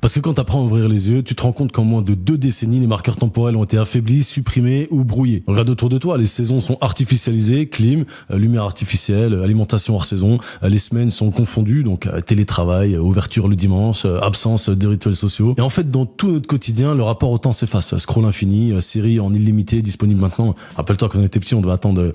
Parce que quand t'apprends à ouvrir les yeux, tu te rends compte qu'en moins de 2 décennies, les marqueurs temporels ont été affaiblis, supprimés ou brouillés. Regarde autour de toi, les saisons sont artificialisées, clim, lumière artificielle, alimentation hors saison, les semaines sont confondues, donc télétravail, ouverture le dimanche, absence de rituels sociaux. Et en fait, dans tout notre quotidien, le rapport au temps s'efface. Scroll infini, série en illimité, disponible maintenant. Rappelle-toi quand on était petit, on devait attendre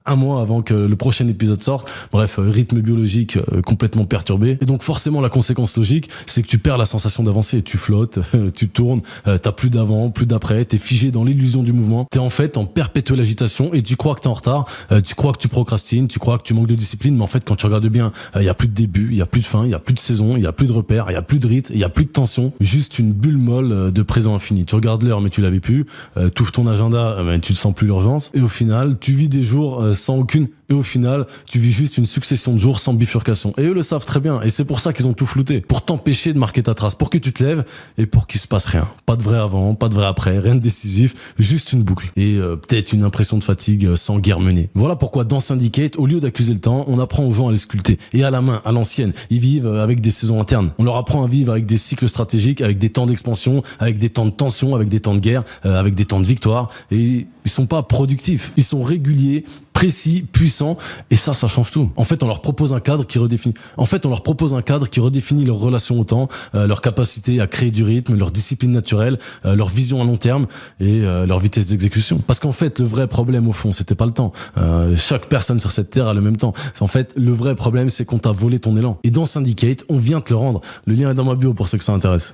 1 mois avant que le prochain épisode sorte. Bref, rythme biologique complètement perturbé. Et donc forcément, la conséquence logique, c'est que tu perds la sensation d'avancer. Tu flottes, tu tournes, t'as plus d'avant, plus d'après, t'es figé dans l'illusion du mouvement. T'es en fait en perpétuelle agitation et tu crois que t'es en retard, tu crois que tu procrastines, tu crois que tu manques de discipline, mais en fait, quand tu regardes bien, il y a plus de début, il y a plus de fin, il y a plus de saison, il y a plus de repères, il y a plus de rythme, il y a plus de tension. Juste une bulle molle de présent infini. Tu regardes l'heure, mais tu l'avais plus. T'ouvres ton agenda, mais tu ne sens plus l'urgence. Et au final, tu vis des jours sans aucune. Et au final, tu vis juste une succession de jours sans bifurcation. Et eux le savent très bien. Et c'est pour ça qu'ils ont tout flouté. Pour t'empêcher de marquer ta trace. Pour que tu te lèves et pour qu'il se passe rien. Pas de vrai avant, pas de vrai après, rien de décisif. Juste une boucle. Et peut-être une impression de fatigue sans guerre menée. Voilà pourquoi dans Syndicate, au lieu d'accuser le temps, on apprend aux gens à les sculpter. Et à la main, à l'ancienne. Ils vivent avec des saisons internes. On leur apprend à vivre avec des cycles stratégiques, avec des temps d'expansion, avec des temps de tension, avec des temps de guerre, avec des temps de victoire. Et ils sont pas productifs. Ils sont réguliers, précis, puissants, et ça change tout. En fait, on leur propose un cadre qui redéfinit. Leur relation au temps, leur capacité à créer du rythme, leur discipline naturelle, leur vision à long terme et leur vitesse d'exécution. Parce qu'en fait, le vrai problème au fond, c'était pas le temps. Chaque personne sur cette terre a le même temps. En fait, le vrai problème, c'est qu'on t'a volé ton élan. Et dans Syndicate, on vient te le rendre. Le lien est dans ma bio pour ceux que ça intéresse.